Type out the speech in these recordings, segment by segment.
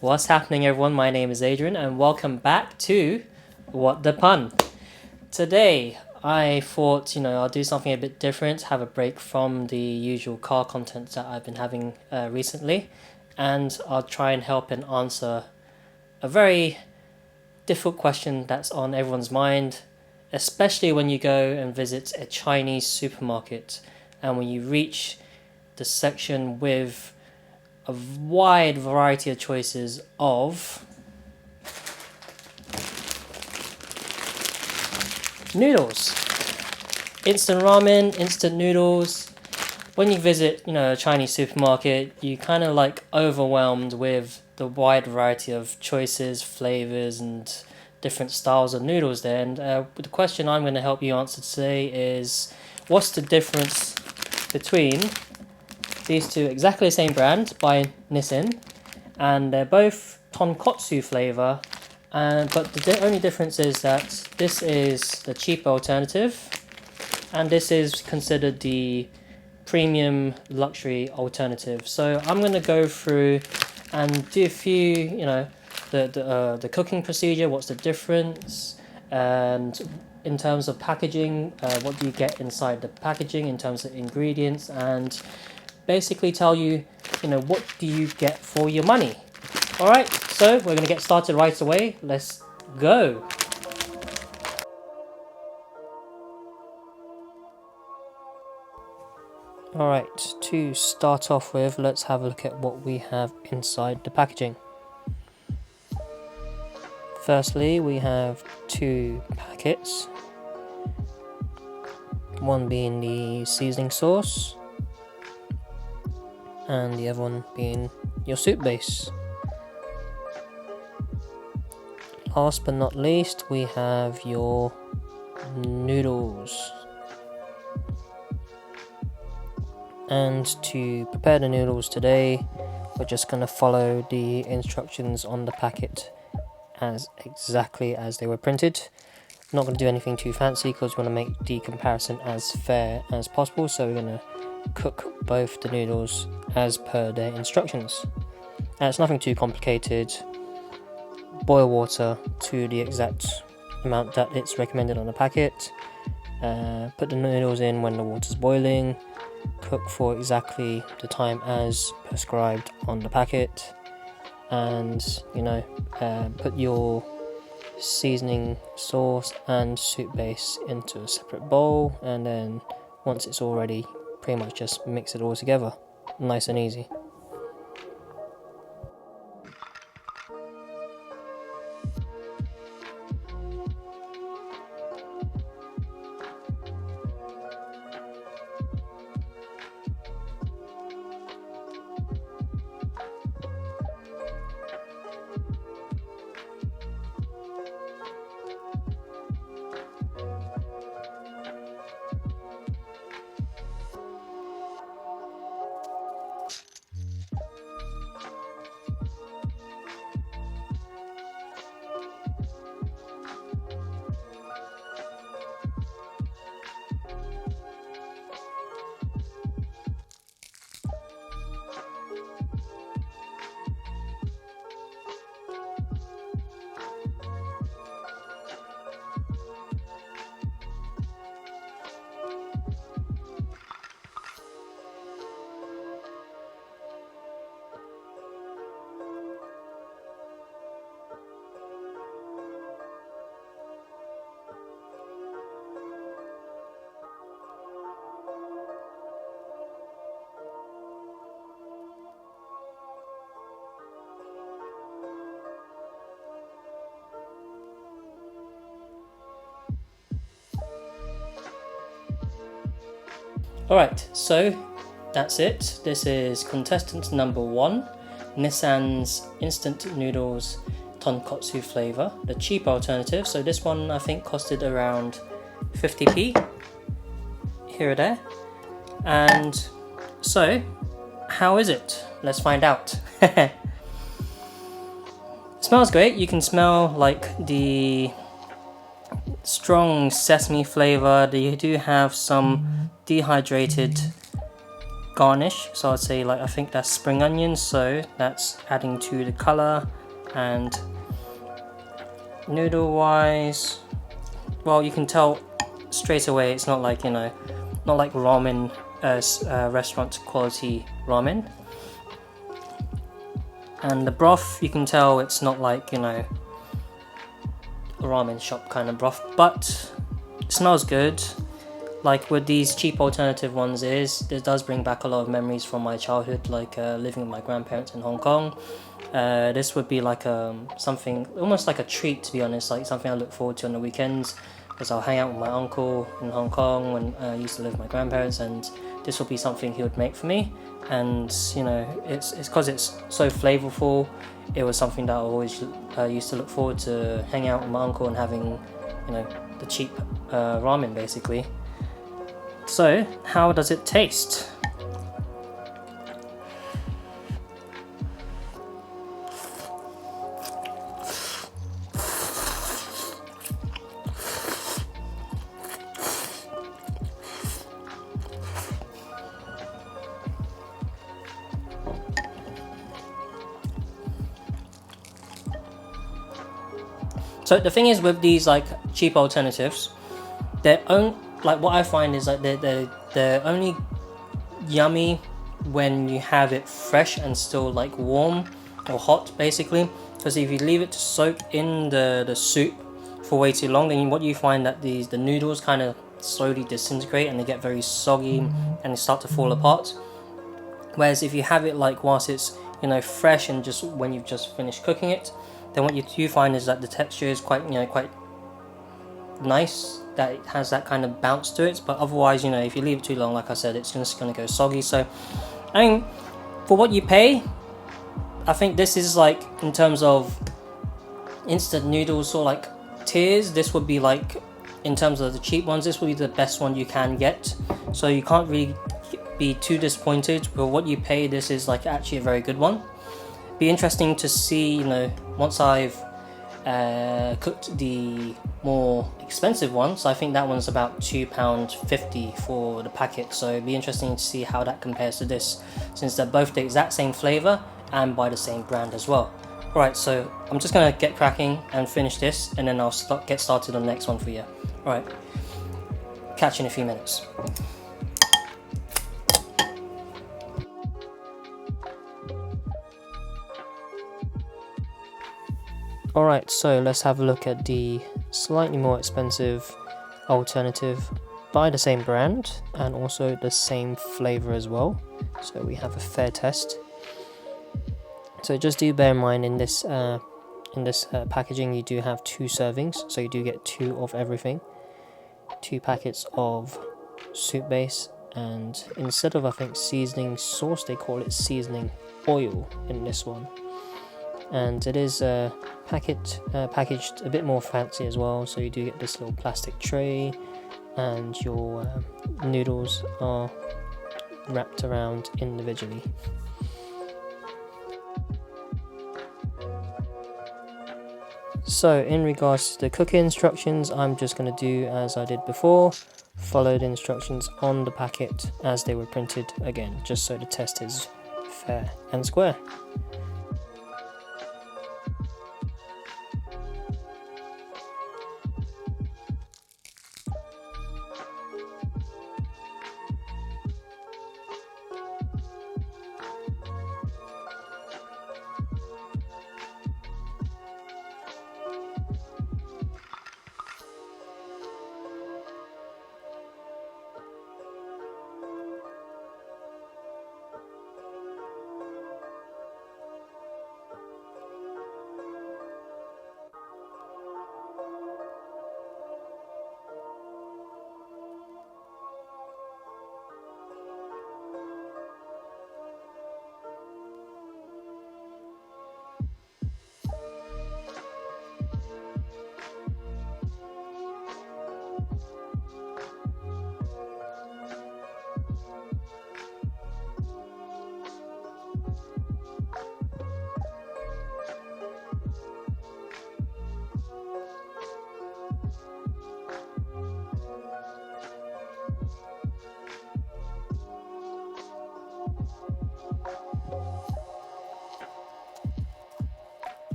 What's happening, everyone? My name is Adrian and welcome back to What the Pun. Today I thought, I'll do something a bit different, have a break from the usual car content that I've been having recently, and I'll try and help and answer a very difficult question that's on everyone's mind, especially when you go and visit a Chinese supermarket and when you reach the section with a wide variety of choices of noodles. Instant ramen, instant noodles. When you visit, a Chinese supermarket, you kind of like overwhelmed with the wide variety of choices, flavors, and different styles of noodles there. And the question I'm going to help you answer today is, what's the difference between these two exactly the same brand by Nissin, and they're both tonkotsu flavour, but the only difference is that this is the cheaper alternative and this is considered the premium luxury alternative. So I'm going to go through and do a few, the cooking procedure, what's the difference, and in terms of packaging, what do you get inside the packaging in terms of ingredients, and basically tell you, what do you get for your money. Alright, so we're going to get started right away. Let's go. Alright, to start off with, let's have a look at what we have inside the packaging. Firstly, we have two packets, one being the seasoning sauce and the other one being your soup base. Last but not least, we have your noodles. And to prepare the noodles today, we're just going to follow the instructions on the packet as exactly as they were printed. Not going to do anything too fancy because we want to make the comparison as fair as possible, so we're going to cook both the noodles as per their instructions. It's nothing too complicated. Boil water to the exact amount that it's recommended on the packet. Put the noodles in when the water's boiling. Cook for exactly the time as prescribed on the packet. And put your seasoning sauce and soup base into a separate bowl, and then once it's all ready, pretty much just mix it all together. Nice and easy. Alright, so that's it. This is contestant number 1, Nissan's instant noodles tonkotsu flavour, the cheap alternative. So this one I think costed around 50p, here or there. And so, how is it? Let's find out. It smells great. You can smell like the strong sesame flavour. You do have some dehydrated garnish. So I'd say like I think that's spring onions, so that's adding to the color. And noodle wise, well, you can tell straight away it's not like, you know, not like ramen, restaurant quality ramen. And the broth, you can tell it's not like, you know, a ramen shop kind of broth, but it smells good. Like with these cheap alternative ones, it does bring back a lot of memories from my childhood, like living with my grandparents in Hong Kong. This would be like something almost like a treat, to be honest, like something I look forward to on the weekends, because I'll hang out with my uncle in Hong Kong when I used to live with my grandparents, and this will be something he would make for me. And you know, it's because it's so flavorful. It was something that I always used to look forward to hanging out with my uncle and having, you know, the cheap ramen basically. So, how does it taste? So the thing is with these like cheap alternatives, they're like what I find is like they're only yummy when you have it fresh and still like warm or hot basically. Because if you leave it to soak in the soup for way too long, then what you find that the noodles kind of slowly disintegrate and they get very soggy and they start to fall apart. Whereas if you have it like whilst it's, you know, fresh and just when you've just finished cooking it, then what you do find is that the texture is quite, you know, quite nice, that it has that kind of bounce to it. But otherwise, you know, if you leave it too long, like I said, it's just going to go soggy. So I mean, for what you pay, I think this is like, in terms of instant noodles or like tiers, this would be like, in terms of the cheap ones, this would be the best one you can get. So you can't really be too disappointed with what you pay. This is like actually a very good one. Be interesting to see, you know, once I've cooked the more expensive ones. I think that one's about £2.50 for the packet, so it'd be interesting to see how that compares to this, since they're both the exact same flavour and by the same brand as well. Alright, so I'm just gonna get cracking and finish this, and then I'll get started on the next one for you. Alright, catch you in a few minutes. Alright, so let's have a look at the slightly more expensive alternative by the same brand and also the same flavour as well. So we have a fair test. So just do bear in mind in this packaging you do have 2 servings, so you do get 2 of everything. 2 packets of soup base, and instead of I think seasoning sauce, they call it seasoning oil in this one. And it is packaged a bit more fancy as well, so you do get this little plastic tray, and your noodles are wrapped around individually. So in regards to the cooking instructions, I'm just going to do as I did before, follow the instructions on the packet as they were printed again, just so the test is fair and square.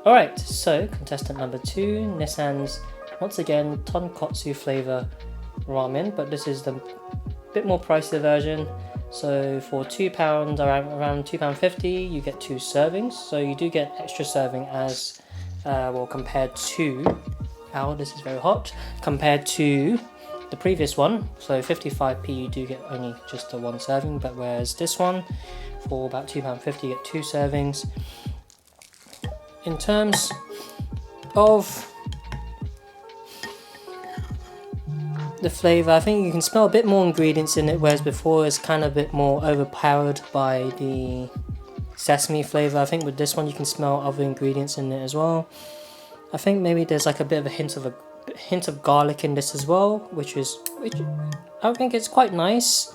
Alright, so contestant number 2, Nissan's once again tonkotsu flavour ramen, but this is the bit more pricey version. So for £2, around £2.50, you get 2 servings. So you do get extra serving as well compared to. Ow, this is very hot. Compared to the previous one, so 55p, you do get only just the 1 serving, but whereas this one, for about £2.50, you get 2 servings. In terms of the flavour, I think you can smell a bit more ingredients in it, whereas before it's kind of a bit more overpowered by the sesame flavour. I think with this one you can smell other ingredients in it as well. I think maybe there's like a bit of a hint of garlic in this as well, which I think it's quite nice.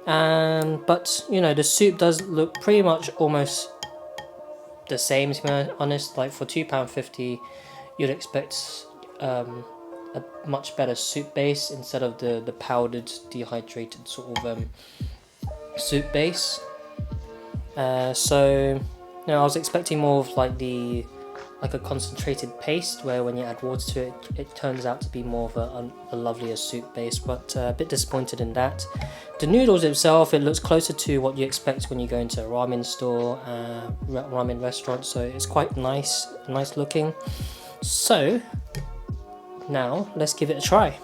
But you know, the soup does look pretty much almost the same, to be honest. Like for £2.50, you'd expect a much better soup base instead of the powdered, dehydrated sort of soup base. So you know, I was expecting more of like a concentrated paste, where when you add water to it, it turns out to be more of a lovelier soup base, but a bit disappointed in that. The noodles itself, it looks closer to what you expect when you go into a ramen store, ramen restaurant, so it's quite nice looking. So now let's give it a try.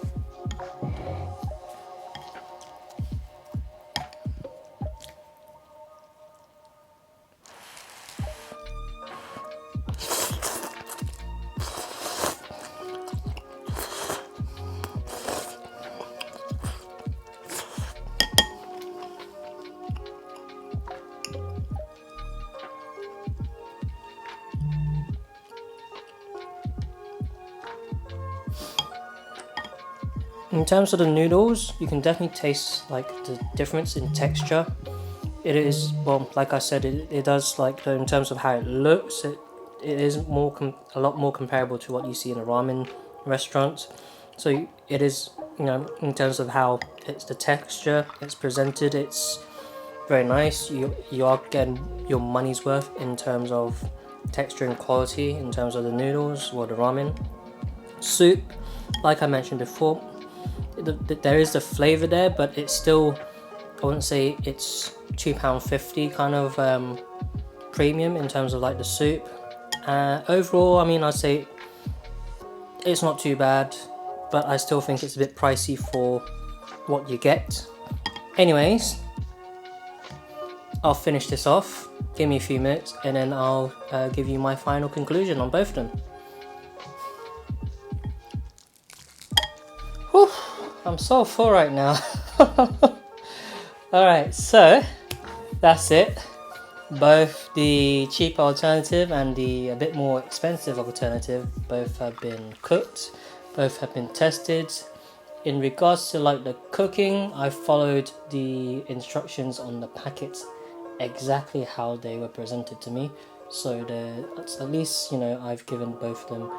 In terms of the noodles, you can definitely taste like the difference in texture. It is, well, like I said, it does, like, in terms of how it looks, it is a lot more comparable to what you see in a ramen restaurant. So it is, you know, in terms of how it's the texture, it's presented, it's very nice. You are getting your money's worth in terms of texture and quality, in terms of the noodles or the ramen. Soup, like I mentioned before, there is the flavour there, but it's still, I wouldn't say it's £2.50 kind of premium in terms of like the soup. Overall, I mean, I'd say it's not too bad, but I still think it's a bit pricey for what you get. Anyways, I'll finish this off, give me a few minutes, and then I'll give you my final conclusion on both of them. Whew, I'm so full right now. Alright, so that's it. Both the cheap alternative and the a bit more expensive alternative, both have been cooked, both have been tested. In regards to like the cooking, I followed the instructions on the packet exactly how they were presented to me. So at least, you know, I've given both of them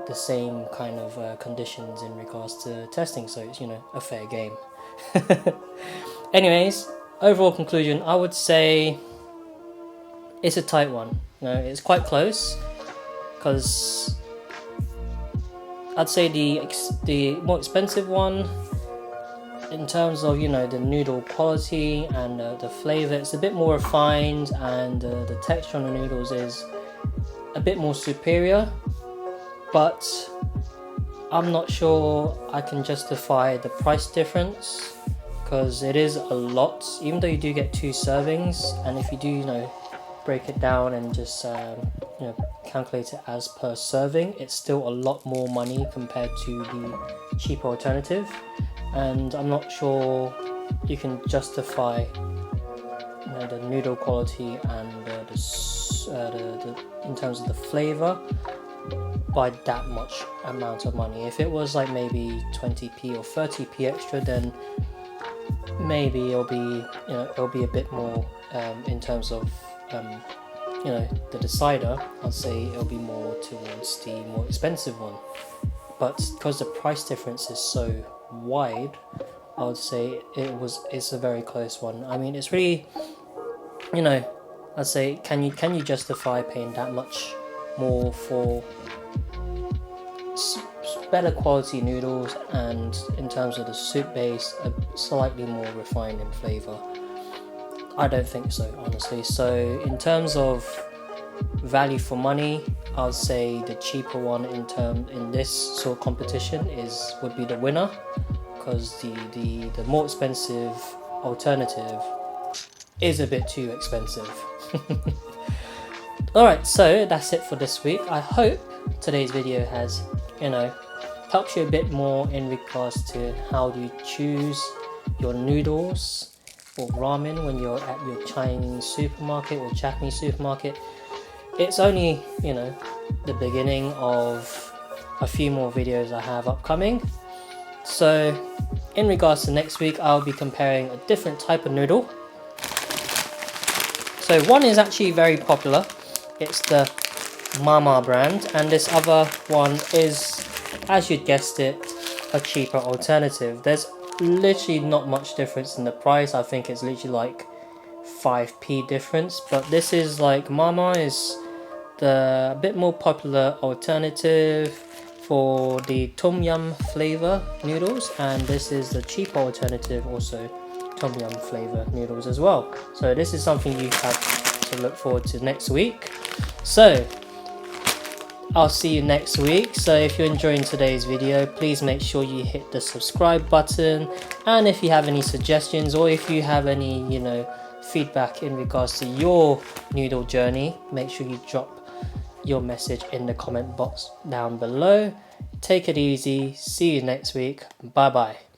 the same kind of conditions in regards to testing, so it's, you know, a fair game. Anyways, overall conclusion, I would say it's a tight one. You know, it's quite close, because I'd say the more expensive one, in terms of, you know, the noodle quality and the flavour, it's a bit more refined, and the texture on the noodles is a bit more superior. But I'm not sure I can justify the price difference, because it is a lot, even though you do get 2 servings, and if you do, you know, break it down and just you know, calculate it as per serving, it's still a lot more money compared to the cheaper alternative, and I'm not sure you can justify, you know, the noodle quality and the in terms of the flavour by that much amount of money. If it was like maybe 20p or 30p extra, then maybe it'll be, you know, it'll be a bit more in terms of you know, the decider. I'd say it'll be more towards the more expensive one, but because the price difference is so wide, I would say it's a very close one. I mean, it's really, you know, I'd say, can you justify paying that much more for better quality noodles, and in terms of the soup base, a slightly more refined in flavour? I don't think so, honestly. So in terms of value for money, I'll say the cheaper one in this sort of competition would be the winner, because the more expensive alternative is a bit too expensive. Alright, so that's it for this week. I hope today's video has, helps you a bit more in regards to how you choose your noodles or ramen when you're at your Chinese supermarket or Japanese supermarket. It's only, the beginning of a few more videos I have upcoming. So in regards to next week, I'll be comparing a different type of noodle. So one is actually very popular. It's the Mama brand, and this other one is, as you'd guessed it, a cheaper alternative. There's literally not much difference in the price. I think it's literally like 5p difference, but this is like, Mama is the bit more popular alternative for the tom yum flavor noodles, and this is the cheaper alternative, also tom yum flavor noodles as well. So this is something you have to look forward to next week. So I'll see you next week. So if you're enjoying today's video, please make sure you hit the subscribe button, and if you have any suggestions or if you have any feedback in regards to your noodle journey, make sure you drop your message in the comment box down below. Take it easy. See you next week. Bye bye.